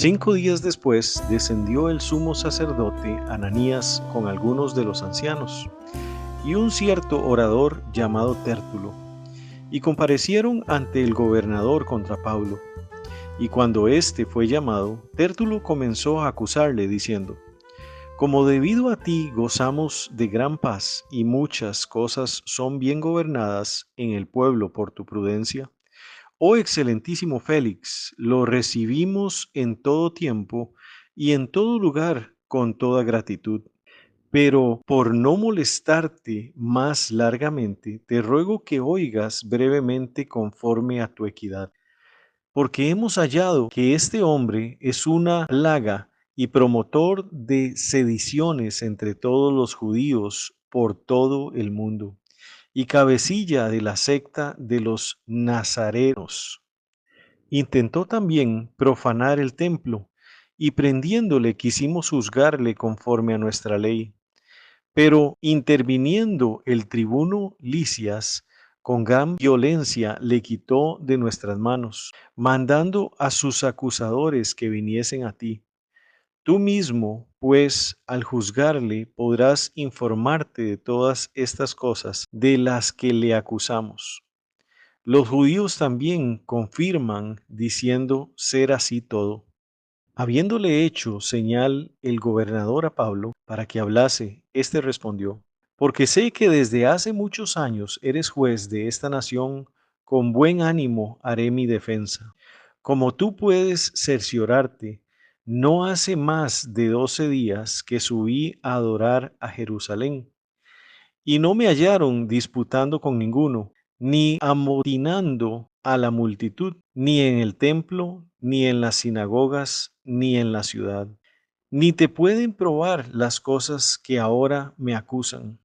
5 días después descendió el sumo sacerdote Ananías con algunos de los ancianos y un cierto orador llamado Tértulo, y comparecieron ante el gobernador contra Pablo. Y cuando éste fue llamado, Tértulo comenzó a acusarle, diciendo: Como debido a ti gozamos de gran paz y muchas cosas son bien gobernadas en el pueblo por tu prudencia, oh excelentísimo Félix, lo recibimos en todo tiempo y en todo lugar con toda gratitud. Pero por no molestarte más largamente, te ruego que oigas brevemente conforme a tu equidad, porque hemos hallado que este hombre es una plaga y promotor de sediciones entre todos los judíos por todo el mundo, y cabecilla de la secta de los nazarenos. Intentó también profanar el templo, y prendiéndole quisimos juzgarle conforme a nuestra ley. Pero interviniendo el tribuno Licias, con gran violencia le quitó de nuestras manos, mandando a sus acusadores que viniesen a ti. Tú mismo, pues, al juzgarle, podrás informarte de todas estas cosas de las que le acusamos. Los judíos también confirman diciendo ser así todo. Habiéndole hecho señal el gobernador a Pablo para que hablase, éste respondió: Porque sé que desde hace muchos años eres juez de esta nación, con buen ánimo haré mi defensa. Como tú puedes cerciorarte, no hace más de 12 días que subí a adorar a Jerusalén, y no me hallaron disputando con ninguno, ni amotinando a la multitud, ni en el templo, ni en las sinagogas, ni en la ciudad. Ni te pueden probar las cosas que ahora me acusan.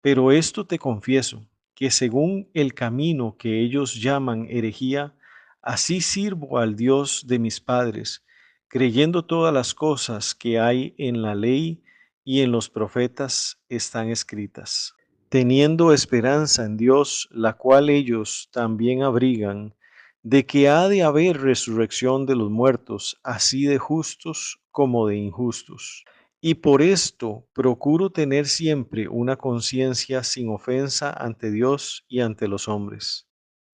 Pero esto te confieso, que según el camino que ellos llaman herejía, así sirvo al Dios de mis padres, creyendo todas las cosas que hay en la ley y en los profetas están escritas, teniendo esperanza en Dios, la cual ellos también abrigan, de que ha de haber resurrección de los muertos, así de justos como de injustos. Y por esto procuro tener siempre una conciencia sin ofensa ante Dios y ante los hombres.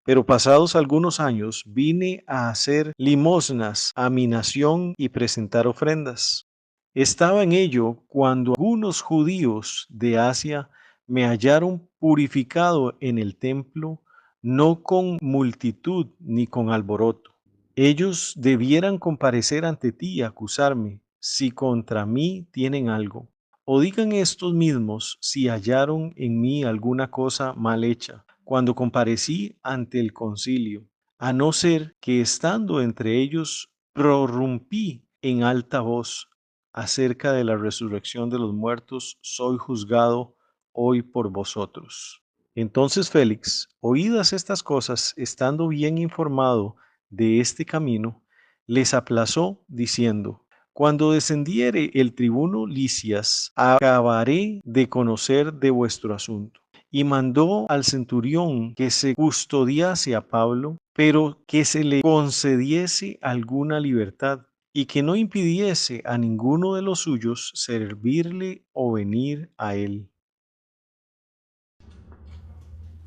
Pero pasados algunos años vine a hacer limosnas a mi nación y presentar ofrendas. Estaba en ello cuando algunos judíos de Asia me hallaron purificado en el templo, no con multitud ni con alboroto. Ellos debieran comparecer ante ti y acusarme, si contra mí tienen algo. O digan estos mismos si hallaron en mí alguna cosa mal hecha, cuando comparecí ante el concilio, a no ser que estando entre ellos prorrumpí en alta voz acerca de la resurrección de los muertos, soy juzgado hoy por vosotros. Entonces Félix, oídas estas cosas, estando bien informado de este camino, les aplazó diciendo: Cuando descendiere el tribuno Licias, acabaré de conocer de vuestro asunto. Y mandó al centurión que se custodiase a Pablo, pero que se le concediese alguna libertad y que no impidiese a ninguno de los suyos servirle o venir a él.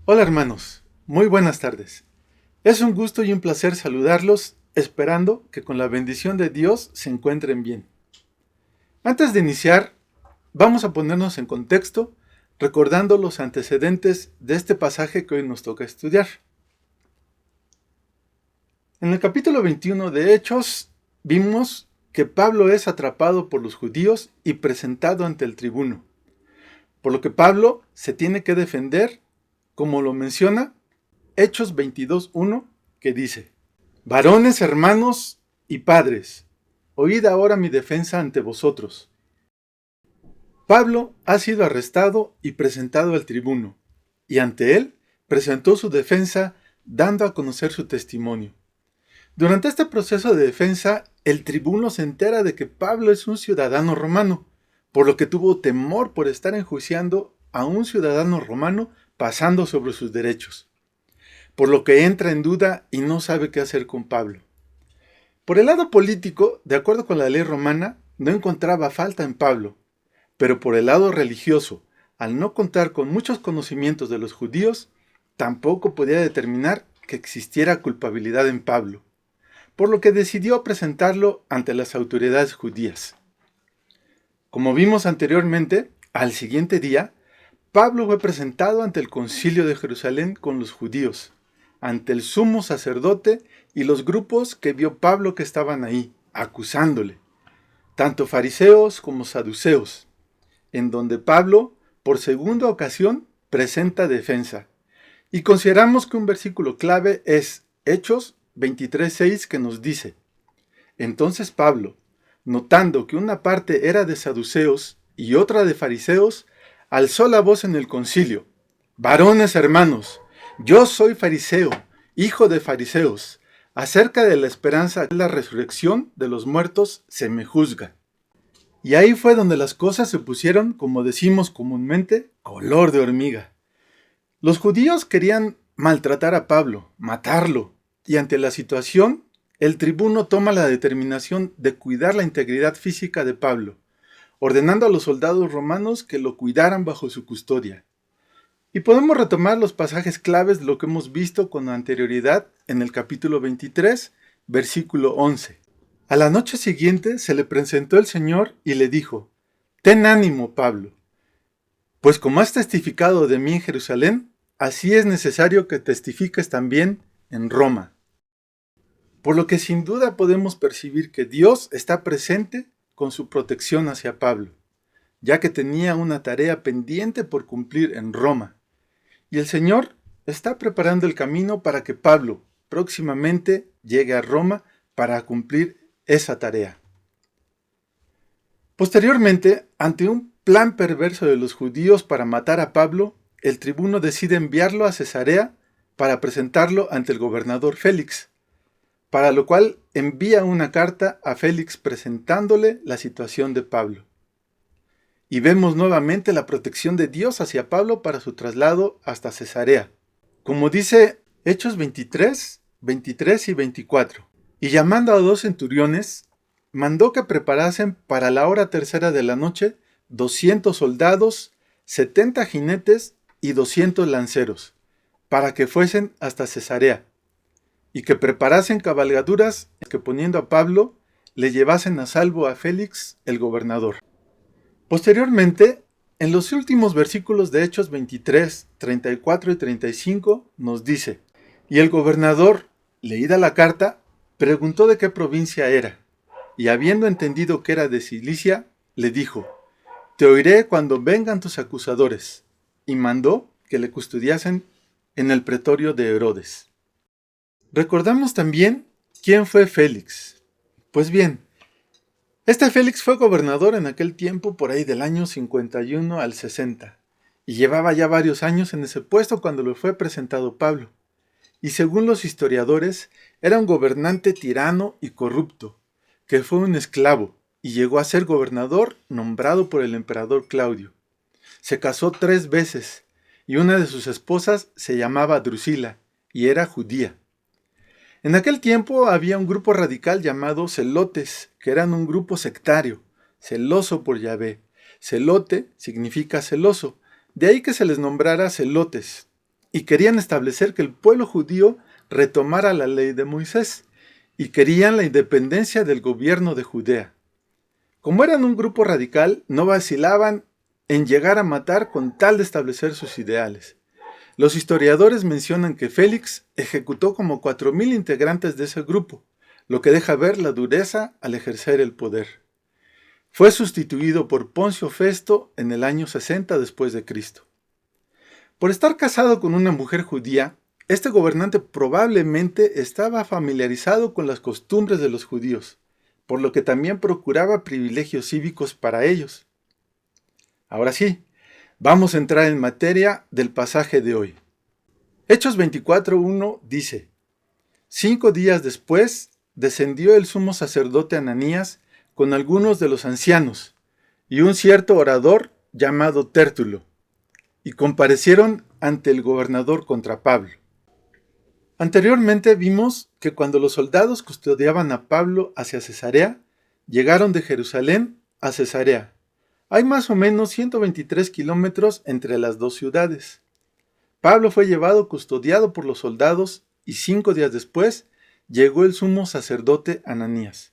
Hola hermanos, muy buenas tardes. Es un gusto y un placer saludarlos, esperando que con la bendición de Dios se encuentren bien. Antes de iniciar, vamos a ponernos en contexto, recordando los antecedentes de este pasaje que hoy nos toca estudiar. En el capítulo 21 de Hechos, vimos que Pablo es atrapado por los judíos y presentado ante el tribuno, por lo que Pablo se tiene que defender, como lo menciona Hechos 22:1, que dice: Varones, hermanos y padres, oíd ahora mi defensa ante vosotros. Pablo ha sido arrestado y presentado al tribuno, y ante él presentó su defensa dando a conocer su testimonio. Durante este proceso de defensa, el tribuno se entera de que Pablo es un ciudadano romano, por lo que tuvo temor por estar enjuiciando a un ciudadano romano pasando sobre sus derechos, por lo que entra en duda y no sabe qué hacer con Pablo. Por el lado político, de acuerdo con la ley romana, no encontraba falta en Pablo, pero por el lado religioso, al no contar con muchos conocimientos de los judíos, tampoco podía determinar que existiera culpabilidad en Pablo, por lo que decidió presentarlo ante las autoridades judías. Como vimos anteriormente, al siguiente día, Pablo fue presentado ante el concilio de Jerusalén con los judíos, ante el sumo sacerdote y los grupos que vio Pablo que estaban ahí, acusándole, tanto fariseos como saduceos, en donde Pablo, por segunda ocasión, presenta defensa. Y consideramos que un versículo clave es Hechos 23:6, que nos dice: Entonces Pablo, notando que una parte era de saduceos y otra de fariseos, alzó la voz en el concilio: Varones hermanos, yo soy fariseo, hijo de fariseos. Acerca de la esperanza de la resurrección de los muertos se me juzga. Y ahí fue donde las cosas se pusieron, como decimos comúnmente, color de hormiga. Los judíos querían maltratar a Pablo, matarlo, y ante la situación, el tribuno toma la determinación de cuidar la integridad física de Pablo, ordenando a los soldados romanos que lo cuidaran bajo su custodia. Y podemos retomar los pasajes claves de lo que hemos visto con anterioridad en el capítulo 23, versículo 11. A la noche siguiente se le presentó el Señor y le dijo: Ten ánimo, Pablo, pues como has testificado de mí en Jerusalén, así es necesario que testifiques también en Roma. Por lo que sin duda podemos percibir que Dios está presente con su protección hacia Pablo, ya que tenía una tarea pendiente por cumplir en Roma. Y el Señor está preparando el camino para que Pablo próximamente llegue a Roma para cumplir esa tarea. Posteriormente, ante un plan perverso de los judíos para matar a Pablo, el tribuno decide enviarlo a Cesarea para presentarlo ante el gobernador Félix, para lo cual envía una carta a Félix presentándole la situación de Pablo. Y vemos nuevamente la protección de Dios hacia Pablo para su traslado hasta Cesarea. Como dice Hechos 23, 23 y 24. Y llamando a 2 centuriones, mandó que preparasen para la hora tercera de la noche 200 soldados, 70 jinetes y 200 lanceros, para que fuesen hasta Cesarea, y que preparasen cabalgaduras que poniendo a Pablo le llevasen a salvo a Félix el gobernador. Posteriormente, en los últimos versículos de Hechos 23, 34 y 35 nos dice: Y el gobernador, leída la carta, preguntó de qué provincia era, y habiendo entendido que era de Cilicia, le dijo: Te oiré cuando vengan tus acusadores, y mandó que le custodiasen en el pretorio de Herodes. Recordamos también quién fue Félix. Pues bien, este Félix fue gobernador en aquel tiempo por ahí del año 51 al 60, y llevaba ya varios años en ese puesto cuando le fue presentado Pablo. Y según los historiadores, era un gobernante tirano y corrupto, que fue un esclavo, y llegó a ser gobernador nombrado por el emperador Claudio. Se casó 3 veces, y una de sus esposas se llamaba Drusila, y era judía. En aquel tiempo había un grupo radical llamado celotes, que eran un grupo sectario, celoso por Yahvé. Celote significa celoso, de ahí que se les nombrara celotes, y querían establecer que el pueblo judío retomara la ley de Moisés, y querían la independencia del gobierno de Judea. Como eran un grupo radical, no vacilaban en llegar a matar con tal de establecer sus ideales. Los historiadores mencionan que Félix ejecutó como 4,000 integrantes de ese grupo, lo que deja ver la dureza al ejercer el poder. Fue sustituido por Poncio Festo en el año 60 después de Cristo. Por estar casado con una mujer judía, este gobernante probablemente estaba familiarizado con las costumbres de los judíos, por lo que también procuraba privilegios cívicos para ellos. Ahora sí, vamos a entrar en materia del pasaje de hoy. Hechos 24:1 dice: 5 días después descendió el sumo sacerdote Ananías con algunos de los ancianos y un cierto orador llamado Tértulo, y comparecieron ante el gobernador contra Pablo. Anteriormente vimos que cuando los soldados custodiaban a Pablo hacia Cesarea, llegaron de Jerusalén a Cesarea. Hay más o menos 123 kilómetros entre las dos ciudades. Pablo fue llevado custodiado por los soldados y 5 días después llegó el sumo sacerdote Ananías.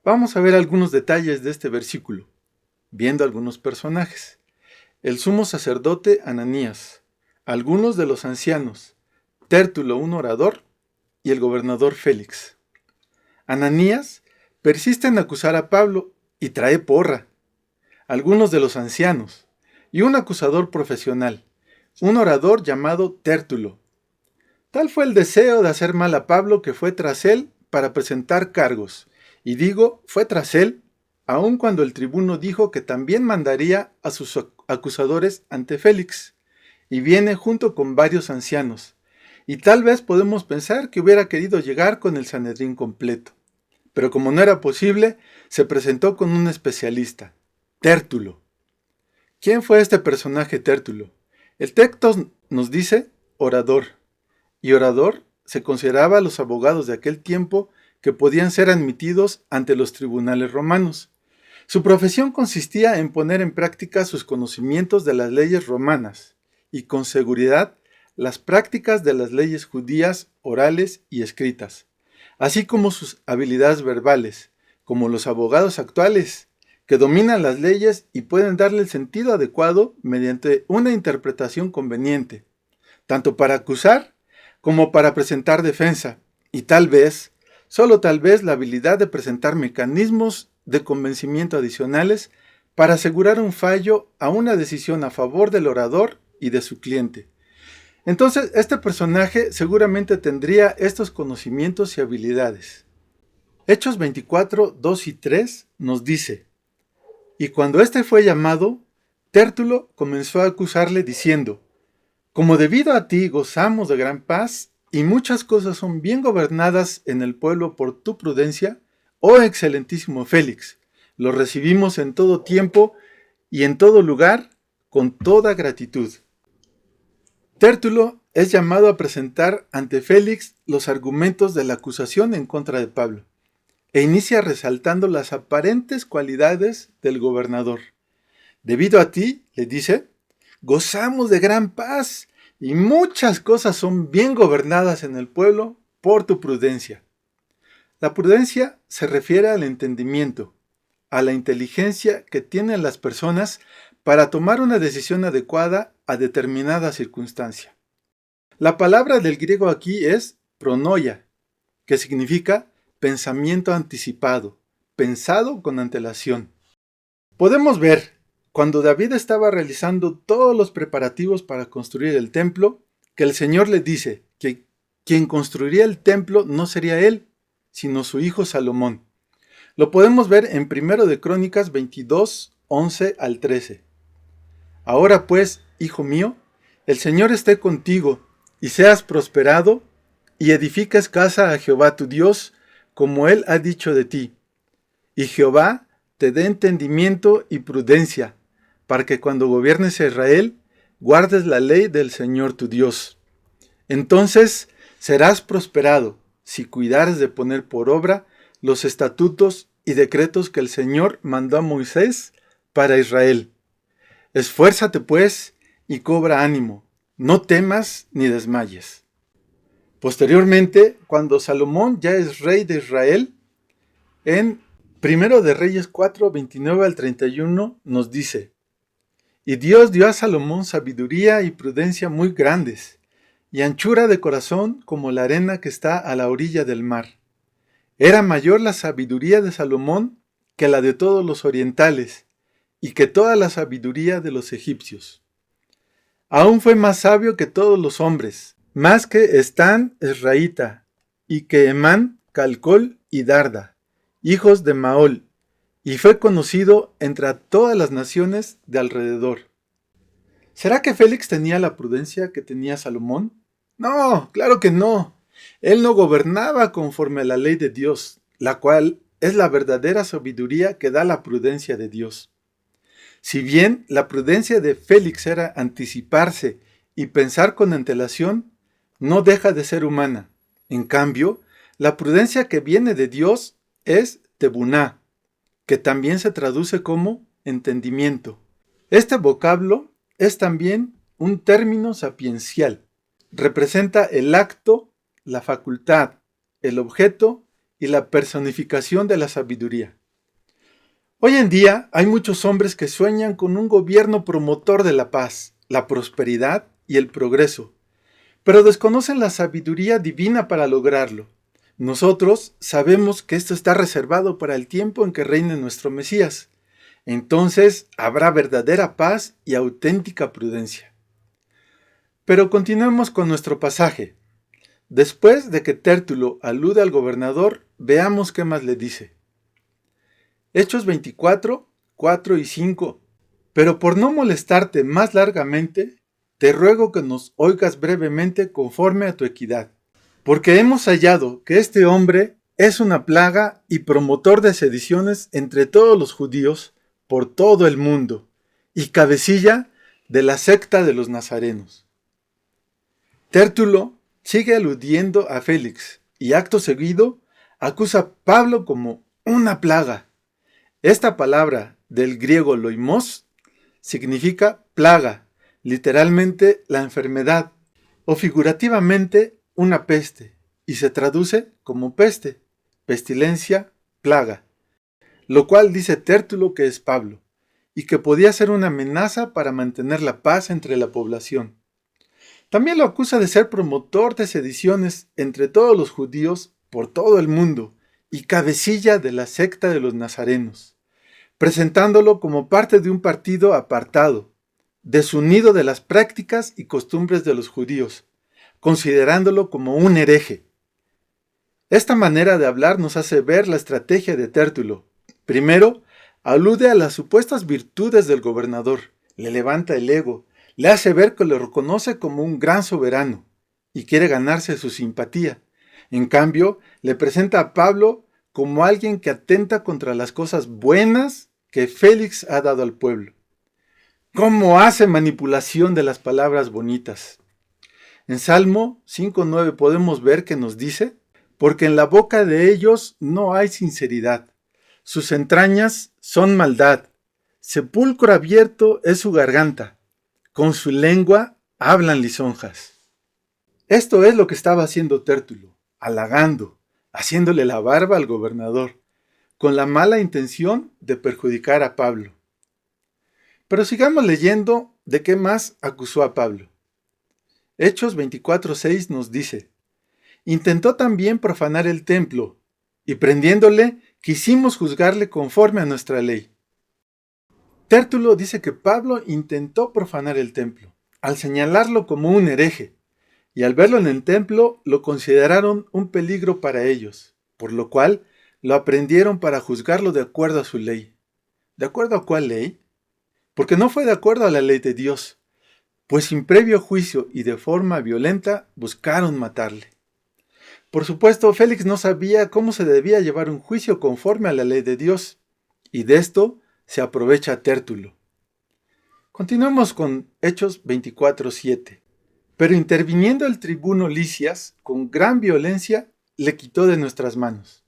Vamos a ver algunos detalles de este versículo, viendo algunos personajes. El sumo sacerdote Ananías, algunos de los ancianos, Tértulo, un orador, y el gobernador Félix. Ananías persiste en acusar a Pablo y trae porra. Algunos de los ancianos, y un acusador profesional, un orador llamado Tértulo. Tal fue el deseo de hacer mal a Pablo que fue tras él para presentar cargos. Y digo, fue tras él, aun cuando el tribuno dijo que también mandaría a sus acusadores ante Félix, y viene junto con varios ancianos. Y tal vez podemos pensar que hubiera querido llegar con el Sanedrín completo. Pero como no era posible, se presentó con un especialista, Tértulo. ¿Quién fue este personaje Tértulo? El texto nos dice orador. Y orador se consideraba a los abogados de aquel tiempo que podían ser admitidos ante los tribunales romanos. Su profesión consistía en poner en práctica sus conocimientos de las leyes romanas y con seguridad las prácticas de las leyes judías orales y escritas, así como sus habilidades verbales, como los abogados actuales, que dominan las leyes y pueden darle el sentido adecuado mediante una interpretación conveniente, tanto para acusar como para presentar defensa, y tal vez, solo tal vez, la habilidad de presentar mecanismos de convencimiento adicionales para asegurar un fallo a una decisión a favor del orador y de su cliente. Entonces, este personaje seguramente tendría estos conocimientos y habilidades. Hechos 24, 2 y 3 nos dice: y cuando éste fue llamado, Tértulo comenzó a acusarle diciendo: como debido a ti gozamos de gran paz y muchas cosas son bien gobernadas en el pueblo por tu prudencia, oh excelentísimo Félix, lo recibimos en todo tiempo y en todo lugar con toda gratitud. Tértulo es llamado a presentar ante Félix los argumentos de la acusación en contra de Pablo, e inicia resaltando las aparentes cualidades del gobernador. Debido a ti, le dice, gozamos de gran paz y muchas cosas son bien gobernadas en el pueblo por tu prudencia. La prudencia se refiere al entendimiento, a la inteligencia que tienen las personas para tomar una decisión adecuada a determinada circunstancia. La palabra del griego aquí es pronoia, que significa pensamiento anticipado, pensado con antelación. Podemos ver, cuando David estaba realizando todos los preparativos para construir el templo, que el Señor le dice que quien construiría el templo no sería él, sino su hijo Salomón. Lo podemos ver en 1 de Crónicas 22, 11 al 13. Ahora pues, hijo mío, el Señor esté contigo, y seas prosperado, y edifiques casa a Jehová tu Dios, como él ha dicho de ti. Y Jehová te dé entendimiento y prudencia, para que cuando gobiernes a Israel, guardes la ley del Señor tu Dios. Entonces serás prosperado, si cuidares de poner por obra los estatutos y decretos que el Señor mandó a Moisés para Israel. Esfuérzate pues y cobra ánimo, no temas ni desmayes. Posteriormente, cuando Salomón ya es rey de Israel, en 1 de Reyes 4, 29 al 31 nos dice: y Dios dio a Salomón sabiduría y prudencia muy grandes, y anchura de corazón como la arena que está a la orilla del mar. Era mayor la sabiduría de Salomón que la de todos los orientales, y que toda la sabiduría de los egipcios. Aún fue más sabio que todos los hombres, más que Están Esraíta, y que Emán, Calcol y Darda, hijos de Maol, y fue conocido entre todas las naciones de alrededor. ¿Será que Félix tenía la prudencia que tenía Salomón? No, claro que no. Él no gobernaba conforme a la ley de Dios, la cual es la verdadera sabiduría que da la prudencia de Dios. Si bien la prudencia de Félix era anticiparse y pensar con antelación, no deja de ser humana, En cambio, la prudencia que viene de Dios es tebuná, que también se traduce como entendimiento. Este vocablo es también un término sapiencial. Representa el acto, la facultad, el objeto y la personificación de la sabiduría. Hoy en día hay muchos hombres que sueñan con un gobierno promotor de la paz, la prosperidad y el progreso, pero desconocen la sabiduría divina para lograrlo. Nosotros sabemos que esto está reservado para el tiempo en que reine nuestro Mesías. Entonces habrá verdadera paz y auténtica prudencia. Pero continuemos con nuestro pasaje. Después de que Tértulo alude al gobernador, veamos qué más le dice. Hechos 24, 4 y 5. Pero por no molestarte más largamente, te ruego que nos oigas brevemente conforme a tu equidad. Porque hemos hallado que este hombre es una plaga y promotor de sediciones entre todos los judíos por todo el mundo, y cabecilla de la secta de los nazarenos. Tértulo sigue aludiendo a Félix, y acto seguido acusa a Pablo como una plaga. Esta palabra del griego loimos significa plaga, literalmente la enfermedad, o figurativamente una peste, y se traduce como peste, pestilencia, plaga, lo cual dice Tértulo que es Pablo, y que podía ser una amenaza para mantener la paz entre la población. También lo acusa de ser promotor de sediciones entre todos los judíos por todo el mundo, y cabecilla de la secta de los nazarenos, presentándolo como parte de un partido apartado, desunido de las prácticas y costumbres de los judíos, considerándolo como un hereje. Esta manera de hablar nos hace ver la estrategia de Tértulo. Primero, alude a las supuestas virtudes del gobernador, le levanta el ego, le hace ver que lo reconoce como un gran soberano y quiere ganarse su simpatía. En cambio, le presenta a Pablo como alguien que atenta contra las cosas buenas que Félix ha dado al pueblo. ¿Cómo hace manipulación de las palabras bonitas? En Salmo 5:9 podemos ver que nos dice: porque en la boca de ellos no hay sinceridad, sus entrañas son maldad, sepulcro abierto es su garganta, con su lengua hablan lisonjas. Esto es lo que estaba haciendo Tértulo, halagando, haciéndole la barba al gobernador, con la mala intención de perjudicar a Pablo. Pero sigamos leyendo de qué más acusó a Pablo. Hechos 24:6 nos dice: intentó también profanar el templo, y prendiéndole, quisimos juzgarle conforme a nuestra ley. Tértulo dice que Pablo intentó profanar el templo, al señalarlo como un hereje, y al verlo en el templo lo consideraron un peligro para ellos, por lo cual lo aprendieron para juzgarlo de acuerdo a su ley. ¿De acuerdo a cuál ley? Porque no fue de acuerdo a la ley de Dios, pues sin previo juicio y de forma violenta buscaron matarle. Por supuesto, Félix no sabía cómo se debía llevar un juicio conforme a la ley de Dios, y de esto se aprovecha Tértulo. Continuemos con Hechos 24:7. Pero interviniendo el tribuno Lisias, con gran violencia, le quitó de nuestras manos.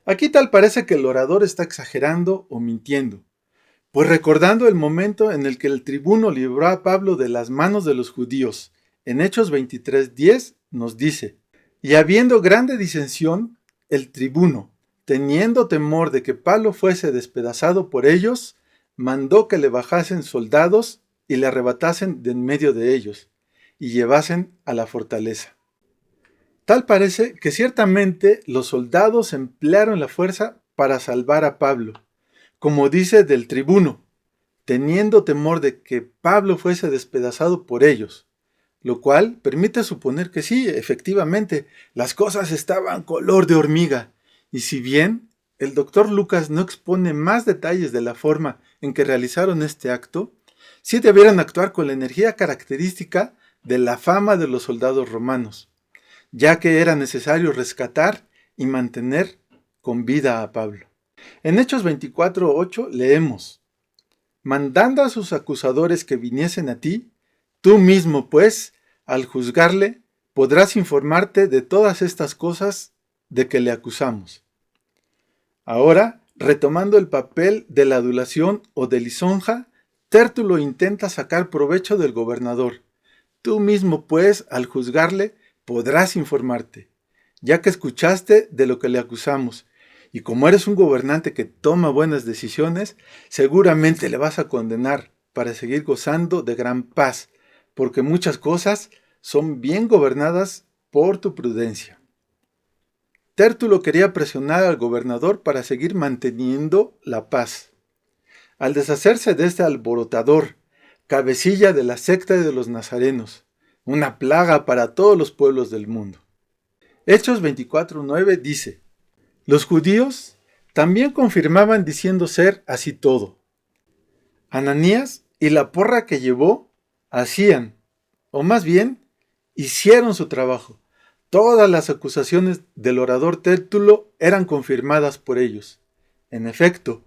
Aquí tal parece que el orador está exagerando o mintiendo, pues recordando el momento en el que el tribuno libró a Pablo de las manos de los judíos, en Hechos 23:10 nos dice: y habiendo grande disensión, el tribuno, teniendo temor de que Pablo fuese despedazado por ellos, mandó que le bajasen soldados y le arrebatasen de en medio de ellos, y llevasen a la fortaleza. Tal parece que ciertamente los soldados emplearon la fuerza para salvar a Pablo, como dice del tribuno, teniendo temor de que Pablo fuese despedazado por ellos, lo cual permite suponer que sí, efectivamente, las cosas estaban color de hormiga, y si bien el doctor Lucas no expone más detalles de la forma en que realizaron este acto, sí debieron actuar con la energía característica de la fama de los soldados romanos, ya que era necesario rescatar y mantener con vida a Pablo. En Hechos 24:8 leemos: mandando a sus acusadores que viniesen a ti, tú mismo, pues, al juzgarle, podrás informarte de todas estas cosas de que le acusamos. Ahora, retomando el papel de la adulación o de lisonja, Tértulo intenta sacar provecho del gobernador. Tú mismo, pues, al juzgarle, podrás informarte, ya que escuchaste de lo que le acusamos, y como eres un gobernante que toma buenas decisiones, seguramente le vas a condenar para seguir gozando de gran paz, porque muchas cosas son bien gobernadas por tu prudencia. Tértulo quería presionar al gobernador para seguir manteniendo la paz. Al deshacerse de este alborotador, cabecilla de la secta de los nazarenos, una plaga para todos los pueblos del mundo. Hechos 24:9 dice: los judíos también confirmaban diciendo ser así todo. Ananías y la porra que llevó hacían, o más bien, hicieron su trabajo. Todas las acusaciones del orador Tértulo eran confirmadas por ellos. En efecto,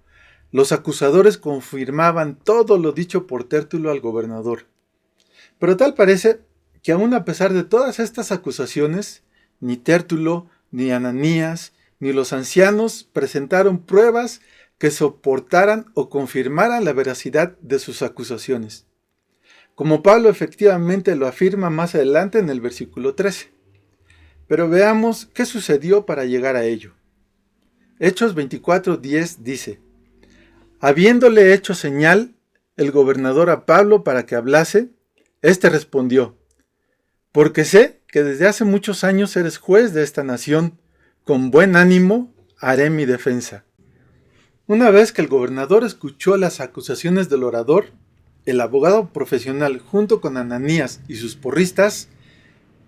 los acusadores confirmaban todo lo dicho por Tértulo al gobernador. Pero tal parece que aun a pesar de todas estas acusaciones, ni Tértulo, ni Ananías, ni los ancianos presentaron pruebas que soportaran o confirmaran la veracidad de sus acusaciones, como Pablo efectivamente lo afirma más adelante en el versículo 13. Pero veamos qué sucedió para llegar a ello. Hechos 24:10 dice: habiéndole hecho señal el gobernador a Pablo para que hablase, éste respondió: porque sé que desde hace muchos años eres juez de esta nación, con buen ánimo haré mi defensa. Una vez que el gobernador escuchó las acusaciones del orador, el abogado profesional junto con Ananías y sus porristas,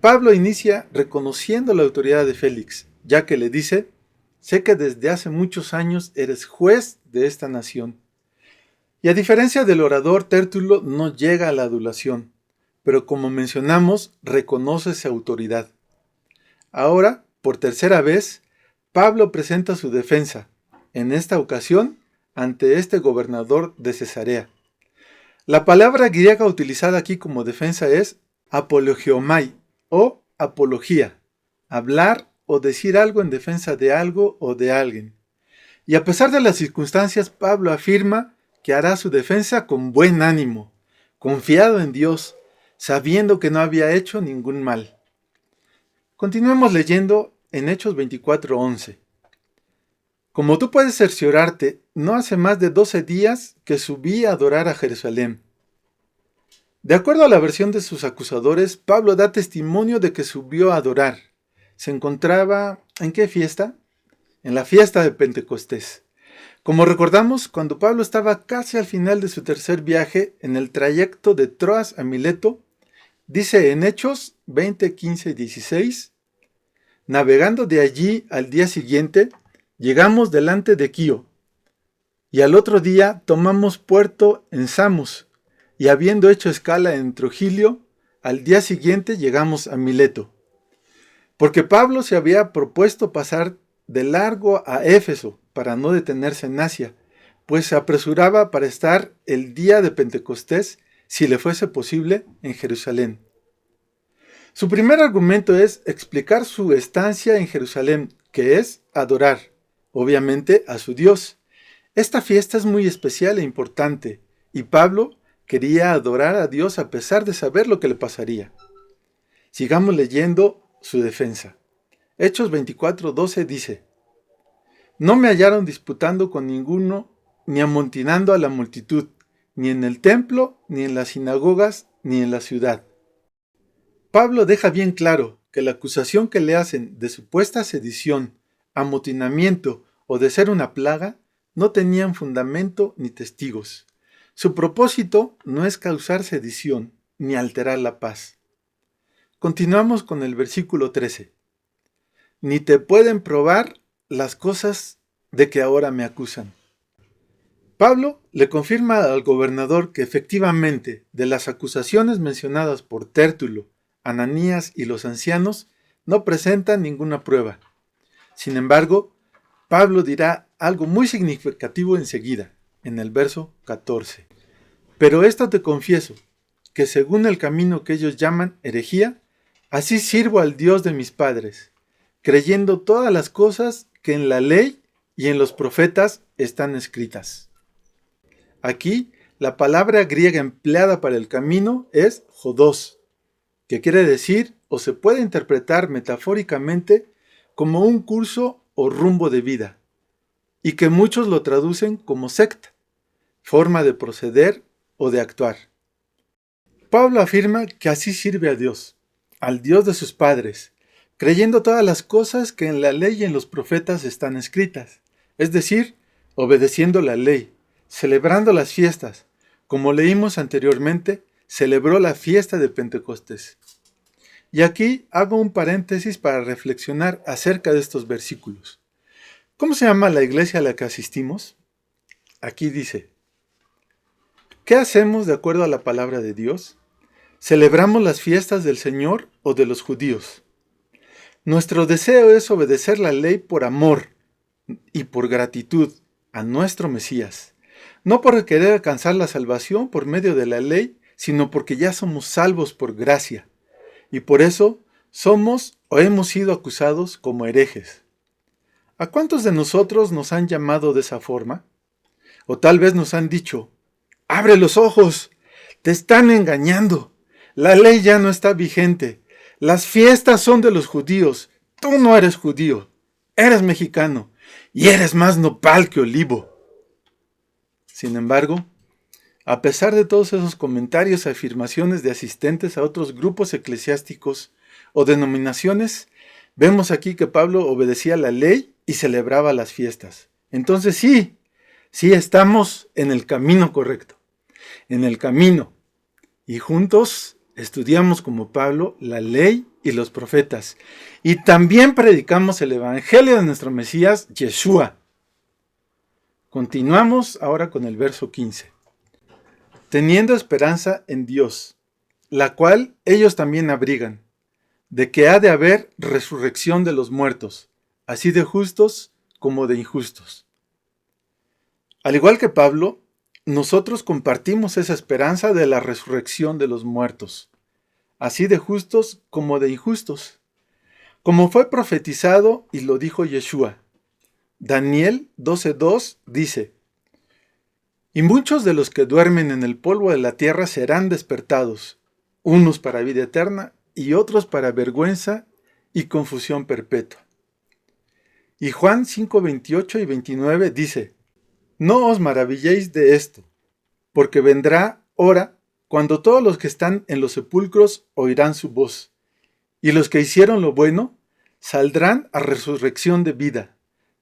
Pablo inicia reconociendo la autoridad de Félix, ya que le dice: sé que desde hace muchos años eres juez de esta nación. Y a diferencia del orador, Tértulo no llega a la adulación, pero como mencionamos, reconoce su autoridad. Ahora, por tercera vez, Pablo presenta su defensa, en esta ocasión ante este gobernador de Cesarea. La palabra griega utilizada aquí como defensa es apologiomai o apología, hablar o decir algo en defensa de algo o de alguien. Y a pesar de las circunstancias, Pablo afirma que hará su defensa con buen ánimo, confiado en Dios, sabiendo que no había hecho ningún mal. Continuemos leyendo en Hechos 24:11. Como tú puedes cerciorarte, no hace más de 12 días que subí a adorar a Jerusalén. De acuerdo a la versión de sus acusadores, Pablo da testimonio de que subió a adorar. Se encontraba ¿en qué fiesta? En la fiesta de Pentecostés. Como recordamos, cuando Pablo estaba casi al final de su tercer viaje en el trayecto de Troas a Mileto, dice en Hechos 20, 15 y 16, navegando de allí al día siguiente, llegamos delante de Quío, y al otro día tomamos puerto en Samos, y habiendo hecho escala en Trogilio, al día siguiente llegamos a Mileto. Porque Pablo se había propuesto pasar de largo a Éfeso para no detenerse en Asia, pues se apresuraba para estar el día de Pentecostés, si le fuese posible, en Jerusalén. Su primer argumento es explicar su estancia en Jerusalén, que es adorar, obviamente, a su Dios. Esta fiesta es muy especial e importante, y Pablo quería adorar a Dios a pesar de saber lo que le pasaría. Sigamos leyendo su defensa. Hechos 24:12 dice: no me hallaron disputando con ninguno, ni amontinando a la multitud, ni en el templo, ni en las sinagogas, ni en la ciudad. Pablo deja bien claro que la acusación que le hacen de supuesta sedición, amotinamiento o de ser una plaga no tenían fundamento ni testigos. Su propósito no es causar sedición ni alterar la paz. Continuamos con el versículo 13. Ni te pueden probar las cosas de que ahora me acusan. Pablo le confirma al gobernador que efectivamente de las acusaciones mencionadas por Tértulo, Ananías y los ancianos no presentan ninguna prueba. Sin embargo, Pablo dirá algo muy significativo enseguida, en el verso 14. Pero esto te confieso, que según el camino que ellos llaman herejía, Así sirvo al Dios de mis padres, creyendo todas las cosas que en la ley y en los profetas están escritas. Aquí, la palabra griega empleada para el camino es hodos, que quiere decir o se puede interpretar metafóricamente como un curso o rumbo de vida, y que muchos lo traducen como secta, forma de proceder o de actuar. Pablo afirma que así sirve a Dios, al Dios de sus padres, creyendo todas las cosas que en la ley y en los profetas están escritas, es decir, obedeciendo la ley, celebrando las fiestas. Como leímos anteriormente, celebró la fiesta de Pentecostés. Y aquí hago un paréntesis para reflexionar acerca de estos versículos. ¿Cómo se llama la iglesia a la que asistimos? Aquí dice, ¿qué hacemos de acuerdo a la palabra de Dios? ¿Celebramos las fiestas del Señor o de los judíos? Nuestro deseo es obedecer la ley por amor y por gratitud a nuestro Mesías, no por querer alcanzar la salvación por medio de la ley, sino porque ya somos salvos por gracia, y por eso somos o hemos sido acusados como herejes. ¿A cuántos de nosotros nos han llamado de esa forma? O tal vez nos han dicho, ¡abre los ojos! ¡Te están engañando! La ley ya no está vigente. Las fiestas son de los judíos. Tú no eres judío. Eres mexicano. Y eres más nopal que olivo. Sin embargo, a pesar de todos esos comentarios y afirmaciones de asistentes a otros grupos eclesiásticos o denominaciones, vemos aquí que Pablo obedecía la ley y celebraba las fiestas. Entonces sí estamos en el camino correcto, en el camino. Y juntos estudiamos como Pablo la ley y los profetas. Y también predicamos el evangelio de nuestro Mesías, Yeshua. Continuamos ahora con el verso 15. Teniendo esperanza en Dios, la cual ellos también abrigan, de que ha de haber resurrección de los muertos, así de justos como de injustos. Al igual que Pablo, nosotros compartimos esa esperanza de la resurrección de los muertos, así de justos como de injustos, como fue profetizado y lo dijo Yeshua. Daniel 12:2 dice, y muchos de los que duermen en el polvo de la tierra serán despertados, unos para vida eterna y otros para vergüenza y confusión perpetua. Y Juan 5:28 y 29 dice, no os maravilléis de esto, porque vendrá hora cuando todos los que están en los sepulcros oirán su voz, y los que hicieron lo bueno saldrán a resurrección de vida,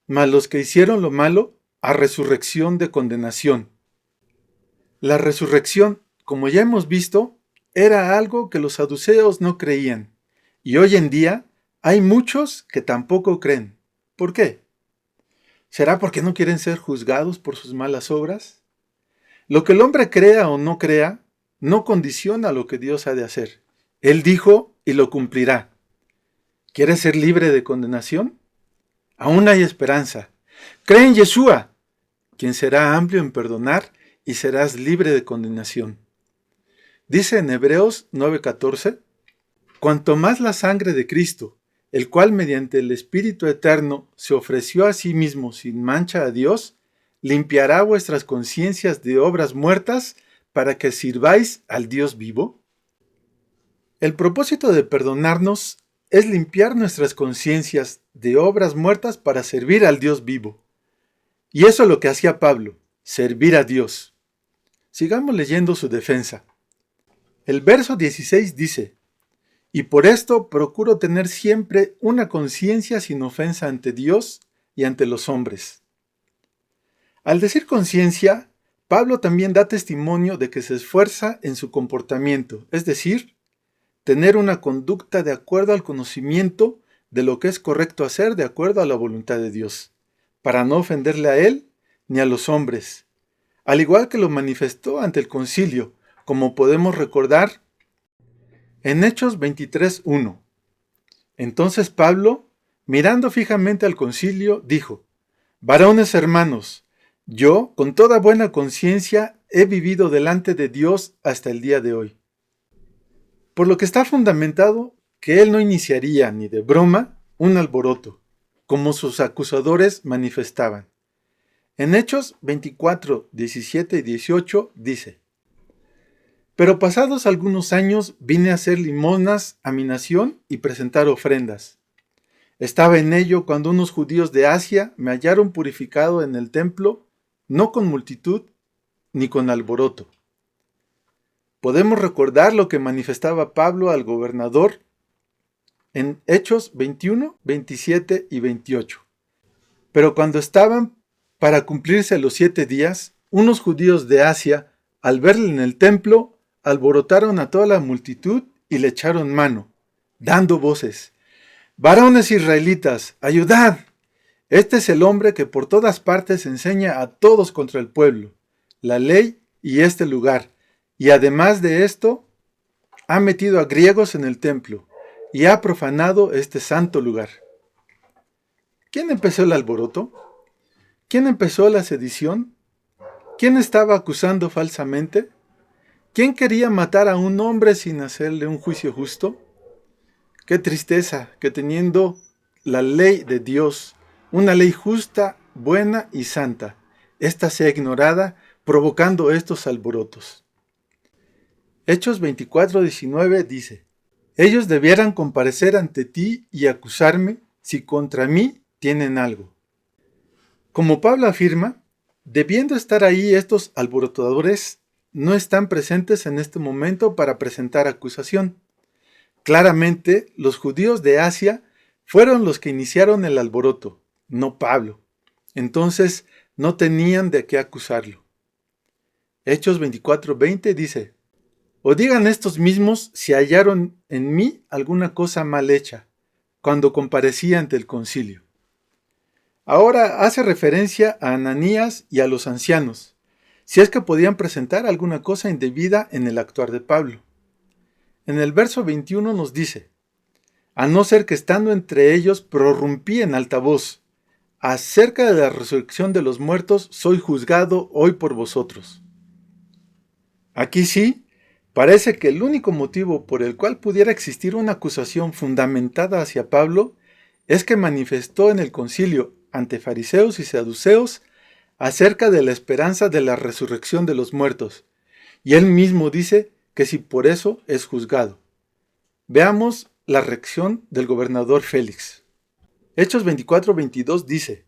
mas los que hicieron lo malo a resurrección de condenación. La resurrección, como ya hemos visto, era algo que los saduceos no creían, y hoy en día hay muchos que tampoco creen. ¿Por qué? ¿Será porque no quieren ser juzgados por sus malas obras? Lo que el hombre crea o no crea, no condiciona lo que Dios ha de hacer. Él dijo y lo cumplirá. ¿Quieres ser libre de condenación? Aún hay esperanza. Cree en Yeshua, quien será amplio en perdonar y serás libre de condenación. Dice en Hebreos 9:14, cuanto más la sangre de Cristo, el cual mediante el Espíritu Eterno se ofreció a sí mismo sin mancha a Dios, limpiará vuestras conciencias de obras muertas para que sirváis al Dios vivo. El propósito de perdonarnos es limpiar nuestras conciencias de obras muertas para servir al Dios vivo. Y eso es lo que hacía Pablo, servir a Dios. Sigamos leyendo su defensa. El verso 16 dice, y por esto procuro tener siempre una conciencia sin ofensa ante Dios y ante los hombres. Al decir conciencia, Pablo también da testimonio de que se esfuerza en su comportamiento, es decir, tener una conducta de acuerdo al conocimiento de lo que es correcto hacer de acuerdo a la voluntad de Dios, para no ofenderle a él ni a los hombres, al igual que lo manifestó ante el concilio, como podemos recordar en Hechos 23:1. Entonces Pablo, mirando fijamente al concilio, dijo, varones hermanos, yo, con toda buena conciencia, he vivido delante de Dios hasta el día de hoy. Por lo que está fundamentado que él no iniciaría ni de broma un alboroto, como sus acusadores manifestaban. En Hechos 24, 17 y 18 dice: Pero pasados algunos años vine a hacer limosnas a mi nación y presentar ofrendas. Estaba en ello cuando unos judíos de Asia me hallaron purificado en el templo, no con multitud ni con alboroto. Podemos recordar lo que manifestaba Pablo al gobernador en Hechos 21, 27 y 28. Pero cuando estaban para cumplirse los 7 días, unos judíos de Asia, al verle en el templo, alborotaron a toda la multitud y le echaron mano, dando voces: «Varones israelitas, ayudad. Este es el hombre que por todas partes enseña a todos contra el pueblo, la ley y este lugar, y además de esto, ha metido a griegos en el templo y ha profanado este santo lugar». ¿Quién empezó el alboroto? ¿Quién empezó la sedición? ¿Quién estaba acusando falsamente? ¿Quién quería matar a un hombre sin hacerle un juicio justo? Qué tristeza que teniendo la ley de Dios, una ley justa, buena y santa, ésta sea ignorada, provocando estos alborotos. Hechos 24:19 dice: Ellos debieran comparecer ante ti y acusarme si contra mí tienen algo. Como Pablo afirma, debiendo estar ahí estos alborotadores, no están presentes en este momento para presentar acusación. Claramente, los judíos de Asia fueron los que iniciaron el alboroto, no Pablo. Entonces, no tenían de qué acusarlo. Hechos 24:20 dice: O digan estos mismos si hallaron en mí alguna cosa mal hecha, cuando comparecía ante el concilio. Ahora hace referencia a Ananías y a los ancianos, si es que podían presentar alguna cosa indebida en el actuar de Pablo. En el verso 21 nos dice: A no ser que estando entre ellos prorrumpí en alta voz: acerca de la resurrección de los muertos soy juzgado hoy por vosotros. Aquí sí, parece que el único motivo por el cual pudiera existir una acusación fundamentada hacia Pablo es que manifestó en el concilio ante fariseos y saduceos acerca de la esperanza de la resurrección de los muertos, y él mismo dice que si por eso es juzgado. Veamos la reacción del gobernador Félix. Hechos 24:22 dice: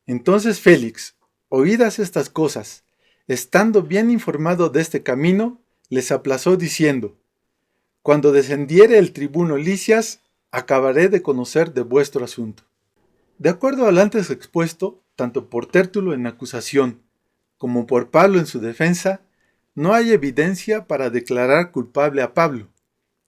Entonces Félix, oídas estas cosas, estando bien informado de este camino, les aplazó diciendo: Cuando descendiere el tribuno Lisias, acabaré de conocer de vuestro asunto. De acuerdo al antes expuesto, tanto por Tértulo en acusación como por Pablo en su defensa, no hay evidencia para declarar culpable a Pablo.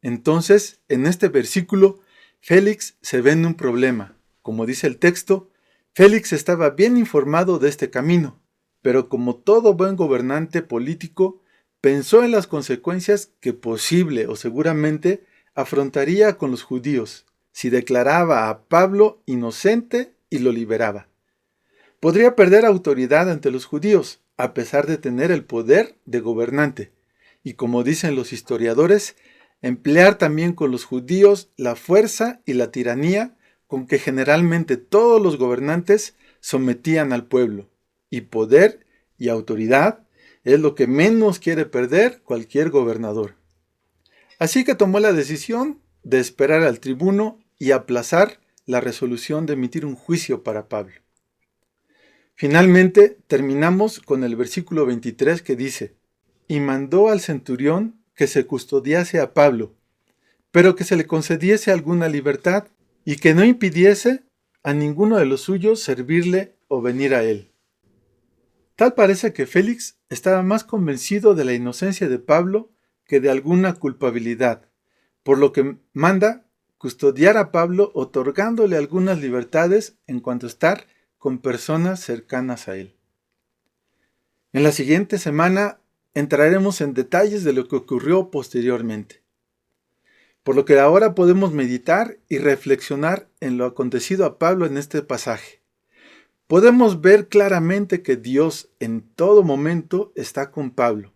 Entonces, en este versículo, Félix se ve en un problema. Como dice el texto, Félix estaba bien informado de este camino, pero como todo buen gobernante político, pensó en las consecuencias que posible o seguramente afrontaría con los judíos si declaraba a Pablo inocente y lo liberaba. Podría perder autoridad ante los judíos, a pesar de tener el poder de gobernante, y como dicen los historiadores, emplear también con los judíos la fuerza y la tiranía con que generalmente todos los gobernantes sometían al pueblo, y poder y autoridad es lo que menos quiere perder cualquier gobernador. Así que tomó la decisión de esperar al tribuno y aplazar la resolución de emitir un juicio para Pablo. Finalmente, terminamos con el versículo 23 que dice: Y mandó al centurión que se custodiase a Pablo, pero que se le concediese alguna libertad y que no impidiese a ninguno de los suyos servirle o venir a él. Tal parece que Félix estaba más convencido de la inocencia de Pablo que de alguna culpabilidad, por lo que manda custodiar a Pablo otorgándole algunas libertades en cuanto a estar con personas cercanas a él. En la siguiente semana entraremos en detalles de lo que ocurrió posteriormente, por lo que ahora podemos meditar y reflexionar en lo acontecido a Pablo en este pasaje. Podemos ver claramente que Dios en todo momento está con Pablo.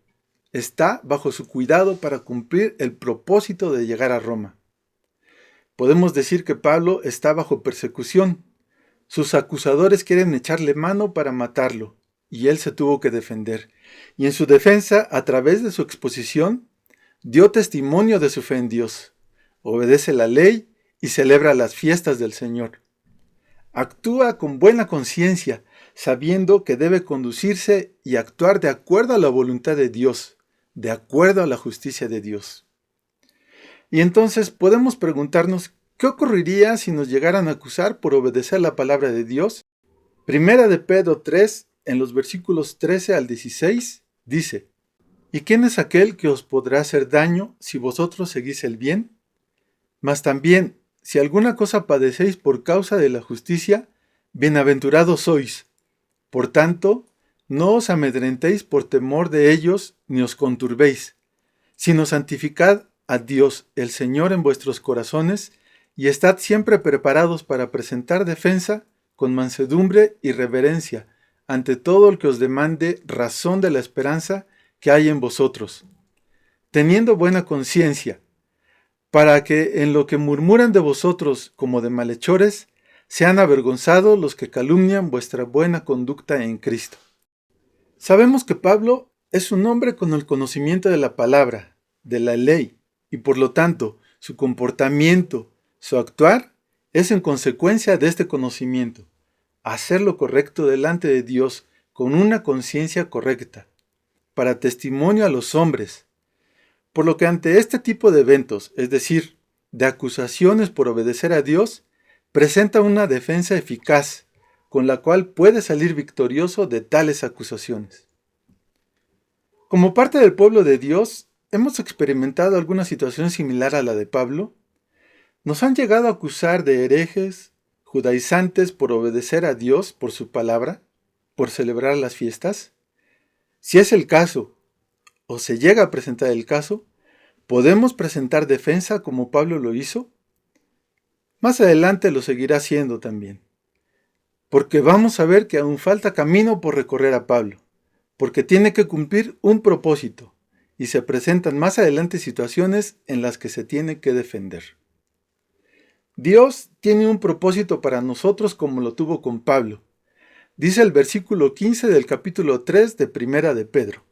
Está bajo su cuidado para cumplir el propósito de llegar a Roma. podemos decir que Pablo está bajo persecución. Sus acusadores quieren echarle mano para matarlo, y él se tuvo que defender. Y en su defensa, a través de su exposición, dio testimonio de su fe en Dios, obedece la ley y celebra las fiestas del Señor. Actúa con buena conciencia, sabiendo que debe conducirse y actuar de acuerdo a la voluntad de Dios, de acuerdo a la justicia de Dios. Y entonces podemos preguntarnos, ¿qué ocurriría si nos llegaran a acusar por obedecer la palabra de Dios? Primera de Pedro 3, en los versículos 13 al 16, dice: ¿Y quién es aquel que os podrá hacer daño si vosotros seguís el bien? Mas también, si alguna cosa padecéis por causa de la justicia, bienaventurados sois. Por tanto, no os amedrentéis por temor de ellos, ni os conturbéis, sino santificad a Dios el Señor en vuestros corazones, y estad siempre preparados para presentar defensa con mansedumbre y reverencia ante todo el que os demande razón de la esperanza que hay en vosotros, teniendo buena conciencia, para que en lo que murmuran de vosotros como de malhechores, sean avergonzados los que calumnian vuestra buena conducta en Cristo. Sabemos que Pablo es un hombre con el conocimiento de la palabra, de la ley, y por lo tanto, su comportamiento, su actuar, es en consecuencia de este conocimiento, hacer lo correcto delante de Dios con una conciencia correcta, para testimonio a los hombres. Por lo que ante este tipo de eventos, es decir, de acusaciones por obedecer a Dios, presenta una defensa eficaz, con la cual puede salir victorioso de tales acusaciones. Como parte del pueblo de Dios, ¿hemos experimentado alguna situación similar a la de Pablo? ¿Nos han llegado a acusar de herejes, judaizantes por obedecer a Dios por su palabra, por celebrar las fiestas? Si es el caso, o se llega a presentar el caso, ¿podemos presentar defensa como Pablo lo hizo? Más adelante lo seguirá haciendo también, porque vamos a ver que aún falta camino por recorrer a Pablo, porque tiene que cumplir un propósito, y se presentan más adelante situaciones en las que se tiene que defender. Dios tiene un propósito para nosotros como lo tuvo con Pablo. Dice el versículo 15 del capítulo 3 de Primera de Pedro: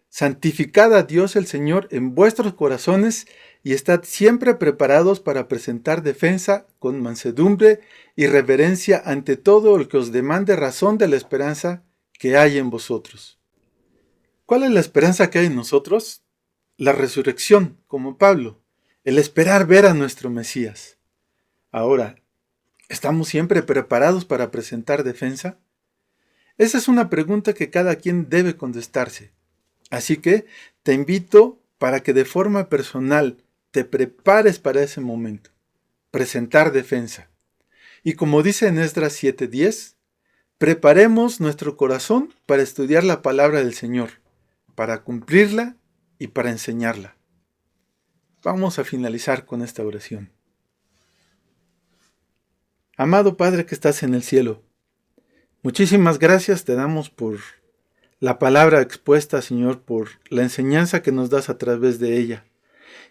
santificad a Dios el Señor en vuestros corazones y estad siempre preparados para presentar defensa con mansedumbre y reverencia ante todo el que os demande razón de la esperanza que hay en vosotros. ¿Cuál es la esperanza que hay en nosotros? La resurrección, como Pablo, el esperar ver a nuestro Mesías. Ahora, ¿estamos siempre preparados para presentar defensa? Esa es una pregunta que cada quien debe contestarse. Así que te invito para que de forma personal te prepares para ese momento, presentar defensa. Y como dice en Esdras 7:10, preparemos nuestro corazón para estudiar la palabra del Señor, para cumplirla y para enseñarla. Vamos a finalizar con esta oración. Amado Padre que estás en el cielo, muchísimas gracias te damos por la palabra expuesta, Señor, por la enseñanza que nos das a través de ella.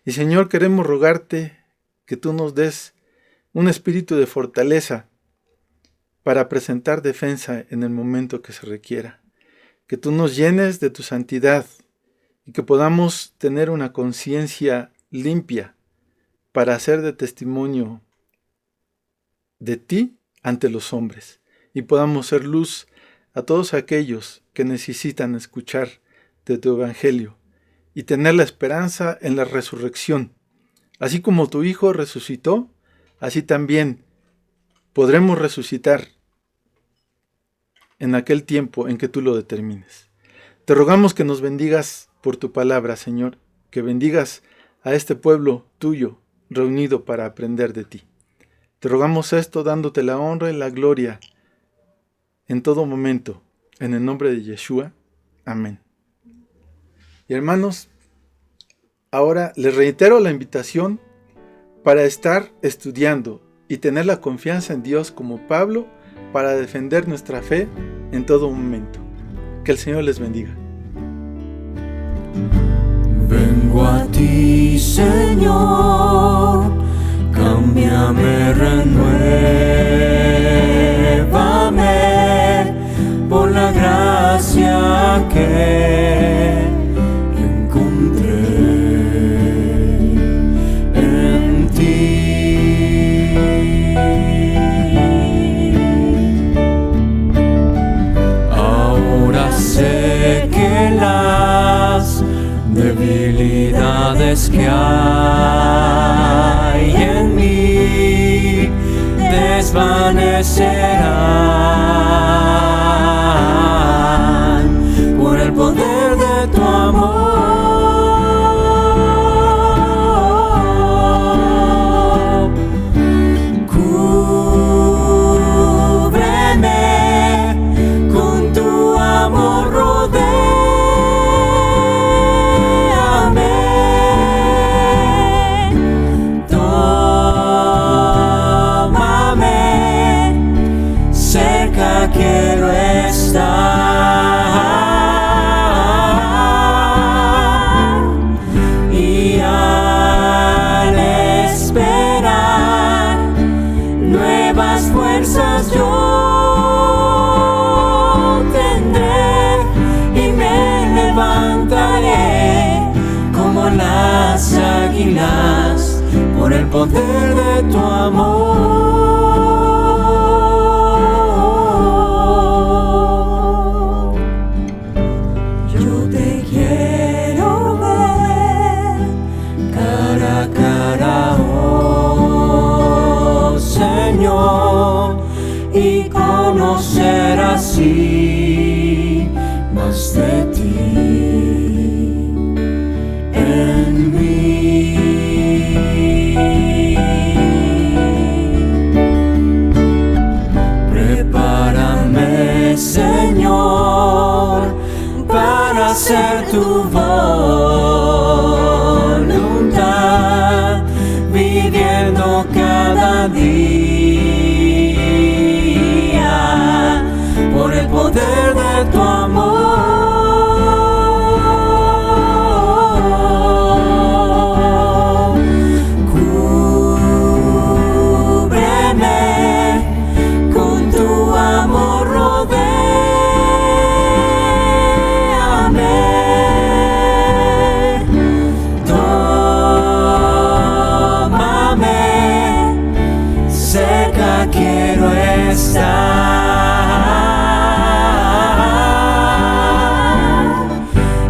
Y Señor, queremos rogarte que tú nos des un espíritu de fortaleza para presentar defensa en el momento que se requiera. Que tú nos llenes de tu santidad y que podamos tener una conciencia limpia para hacer de testimonio de ti ante los hombres y podamos ser luz a todos aquellos que necesitan escuchar de tu evangelio y tener la esperanza en la resurrección. Así como tu Hijo resucitó, así también podremos resucitar en aquel tiempo en que tú lo determines. Te rogamos que nos bendigas por tu palabra, Señor, que bendigas a este pueblo tuyo reunido para aprender de ti. Te rogamos esto dándote la honra y la gloria en todo momento, en el nombre de Yeshua. Amén. Y hermanos, ahora les reitero la invitación para estar estudiando y tener la confianza en Dios como Pablo para defender nuestra fe en todo momento. Que el Señor les bendiga. Vengo a ti, Señor, cambia desvanecerán por el poder de tu amor. Cúbreme con tu amor, rodéame. Tómame, cerca quiero estar. Y al esperar nuevas fuerzas yo tendré y me levantaré como las águilas por el poder de tu amor. Yo te quiero ver cara a cara, oh Señor, y conocer así más de ti en mí. Prepárame, Señor, para hacer tu voluntad, viviendo cada día por el poder de tu amor. Cúbreme con tu amor, rodéame. Tómame, cerca quiero estar.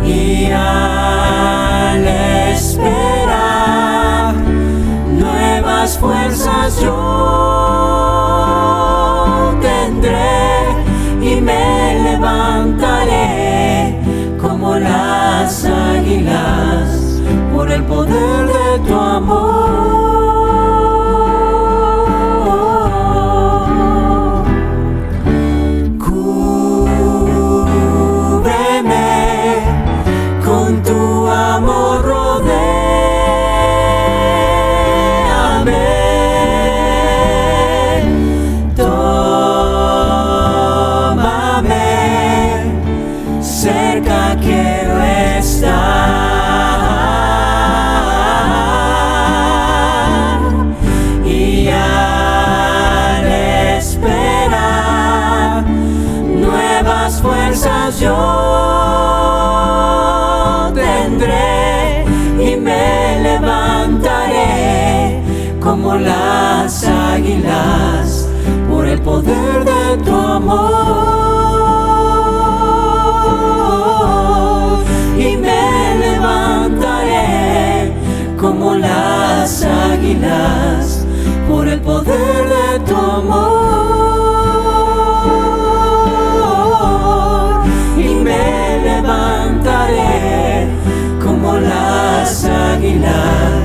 Y al esperar nuevas fuerzas yo tendré y me levantaré como las águilas por el poder de tu amor. Cúbreme con tu amor, rodéame. Tómame, cerca quiero estar. Y al esperar nuevas fuerzas yo tendré y me levantaré como las águilas por el poder de tu amor. Y me levantaré como las águilas por el poder de tu amor. Y me levantaré como las águilas